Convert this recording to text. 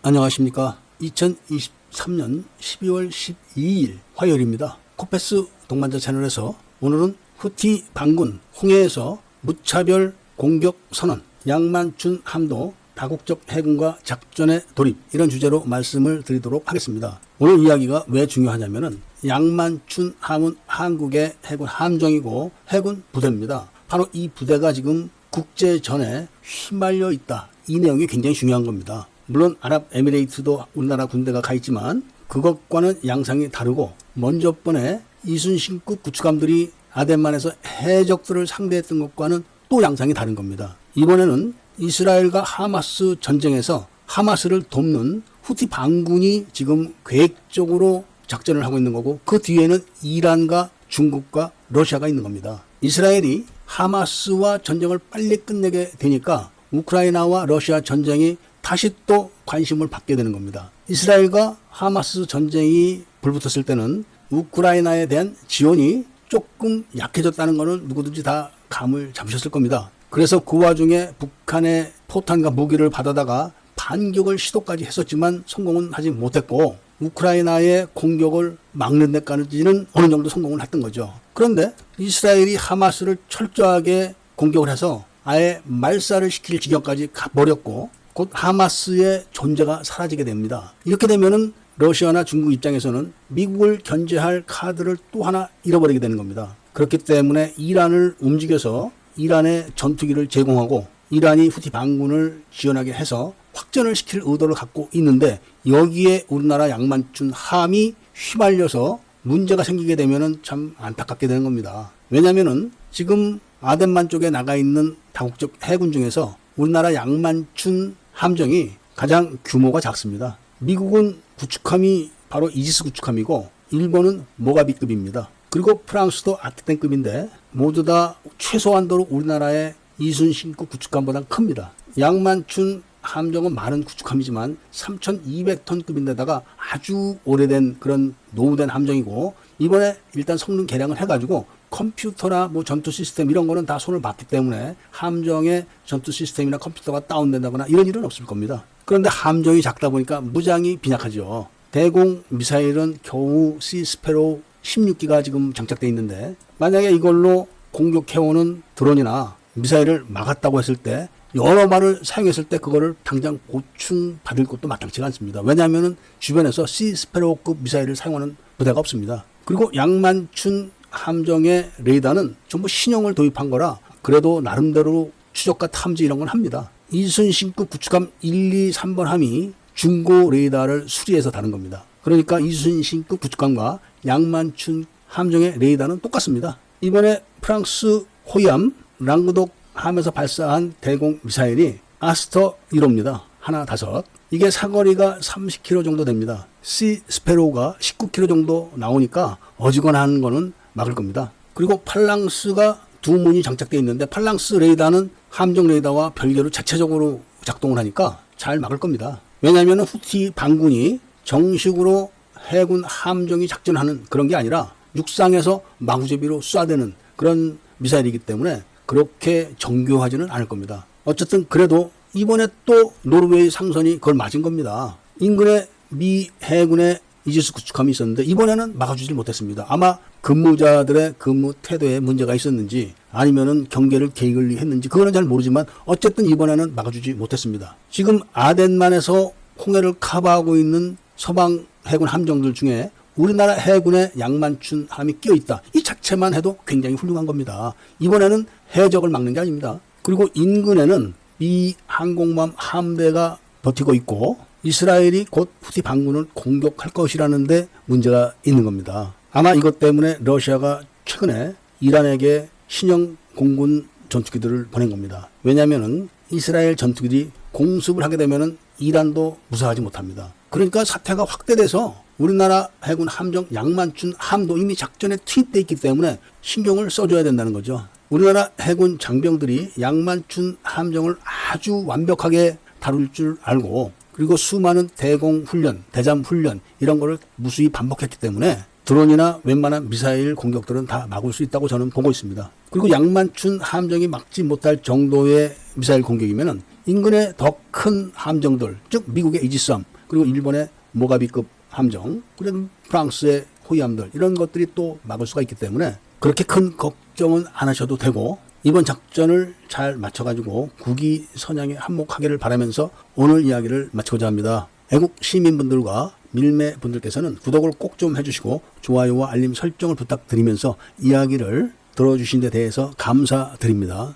안녕하십니까. 2023년 12월 12일 화요일입니다. 코페스 동반자 채널에서 오늘은 후티 반군 홍해에서 무차별 공격 선언, 양만춘 함도 다국적 해군과 작전에 돌입, 이런 주제로 말씀을 드리도록 하겠습니다. 오늘 이야기가 왜 중요하냐면은 양만춘 함은 한국의 해군 함정이고 해군 부대입니다. 바로 이 부대가 지금 국제전에 휘말려 있다. 이 내용이 굉장히 중요한 겁니다. 물론 아랍에미레이트도 우리나라 군대가 가 있지만 그것과는 양상이 다르고, 먼저 번에 이순신급 구축함들이 아덴만에서 해적들을 상대했던 것과는 또 양상이 다른 겁니다. 이번에는 이스라엘과 하마스 전쟁에서 하마스를 돕는 후티 반군이 지금 계획적으로 작전을 하고 있는 거고, 그 뒤에는 이란과 중국과 러시아가 있는 겁니다. 이스라엘이 하마스와 전쟁을 빨리 끝내게 되니까 우크라이나와 러시아 전쟁이 다시 또 관심을 받게 되는 겁니다. 이스라엘과 하마스 전쟁이 불붙었을 때는 우크라이나에 대한 지원이 조금 약해졌다는 것은 누구든지 다 감을 잡으셨을 겁니다. 그래서 그 와중에 북한의 포탄과 무기를 받아다가 반격을 시도까지 했었지만 성공은 하지 못했고, 우크라이나의 공격을 막는 데까지는 어느 정도 성공을 했던 거죠. 그런데 이스라엘이 하마스를 철저하게 공격을 해서 아예 말살을 시킬 지경까지 가버렸고, 곧 하마스의 존재가 사라지게 됩니다. 이렇게 되면은 러시아나 중국 입장에서는 미국을 견제할 카드를 또 하나 잃어버리게 되는 겁니다. 그렇기 때문에 이란을 움직여서 이란의 전투기를 제공하고 이란이 후티 반군을 지원하게 해서 확전을 시킬 의도를 갖고 있는데, 여기에 우리나라 양만춘 함이 휘말려서 문제가 생기게 되면은 참 안타깝게 되는 겁니다. 왜냐면은 지금 아덴만 쪽에 나가 있는 다국적 해군 중에서 우리나라 양만춘 함정이 가장 규모가 작습니다. 미국은 구축함이 바로 이지스 구축함이고, 일본은 모가비급입니다. 그리고 프랑스도 아트텐급인데 모두 다 최소한도로 우리나라의 이순신급 구축함보다 큽니다. 양만춘 함정은 많은 구축함이지만 3,200톤급인데다가 아주 오래된 그런 노후된 함정이고, 이번에 일단 성능 개량을 해가지고 컴퓨터나 뭐 전투 시스템 이런 거는 다 손을 봤기 때문에 함정의 전투 시스템이나 컴퓨터가 다운된다거나 이런 일은 없을 겁니다. 그런데 함정이 작다 보니까 무장이 빈약하죠. 대공 미사일은 겨우 시스페로 16기가 지금 장착되어 있는데, 만약에 이걸로 공격해오는 드론이나 미사일을 막았다고 했을 때 여러 발을 사용했을 때 그거를 당장 보충받을 것도 마땅치가 않습니다. 왜냐하면 주변에서 시스페로급 미사일을 사용하는 부대가 없습니다. 그리고 양만춘 함정의 레이더는 전부 신형을 도입한 거라 그래도 나름대로 추적과 탐지 이런 건 합니다. 이순신급 구축함 1, 2, 3번 함이 중고 레이더를 수리해서 다른 겁니다. 그러니까 이순신급 구축함과 양만춘 함정의 레이더는 똑같습니다. 이번에 프랑스 호위함 랑그독 함에서 발사한 대공 미사일이 아스터 1호입니다. 하나 5. 이게 사거리가 30km 정도 됩니다. 시스페로가 19km 정도 나오니까 어지간한 거는 막을 겁니다. 그리고 팔랑스가 2문이 장착되어 있는데, 팔랑스 레이더는 함정 레이더와 별개로 자체적으로 작동을 하니까 잘 막을 겁니다. 왜냐하면 후티 반군이 정식으로 해군 함정이 작전하는 그런 게 아니라 육상에서 마구제비로 쏴대는 그런 미사일이기 때문에 그렇게 정교하지는 않을 겁니다. 어쨌든 그래도 이번에 또 노르웨이 상선이 그걸 맞은 겁니다. 인근에 미 해군의 이지스 구축함이 있었는데 이번에는 막아주질 못했습니다. 아마 근무자들의 근무 태도에 문제가 있었는지 아니면은 경계를 게을리 했는지 그거는 잘 모르지만 어쨌든 이번에는 막아주지 못했습니다. 지금 아덴만에서 홍해를 커버하고 있는 서방 해군 함정들 중에 우리나라 해군의 양만춘 함이 끼어있다. 이 자체만 해도 굉장히 훌륭한 겁니다. 이번에는 해적을 막는 게 아닙니다. 그리고 인근에는 미 항공모함 함대가 버티고 있고 이스라엘이 곧 후티 반군을 공격할 것이라는데 문제가 있는 겁니다. 아마 이것 때문에 러시아가 최근에 이란에게 신형 공군 전투기들을 보낸 겁니다. 왜냐하면 이스라엘 전투기들이 공습을 하게 되면 이란도 무사하지 못합니다. 그러니까 사태가 확대돼서 우리나라 해군 함정 양만춘 함도 이미 작전에 투입되어 있기 때문에 신경을 써줘야 된다는 거죠. 우리나라 해군 장병들이 양만춘 함정을 아주 완벽하게 다룰 줄 알고 그리고 수많은 대공 훈련, 대잠 훈련 이런 거를 무수히 반복했기 때문에 드론이나 웬만한 미사일 공격들은 다 막을 수 있다고 저는 보고 있습니다. 그리고 양만춘 함정이 막지 못할 정도의 미사일 공격이면은 인근의 더 큰 함정들, 즉 미국의 이지스함, 그리고 일본의 모가비급 함정, 그리고 프랑스의 호위함들, 이런 것들이 또 막을 수가 있기 때문에 그렇게 큰 걱정은 안 하셔도 되고, 이번 작전을 잘 맞춰가지고 국위 선양에 한몫하기를 바라면서 오늘 이야기를 마치고자 합니다. 애국 시민분들과 밀매분들께서는 구독을 꼭 좀 해주시고 좋아요와 알림 설정을 부탁드리면서 이야기를 들어주신 데 대해서 감사드립니다.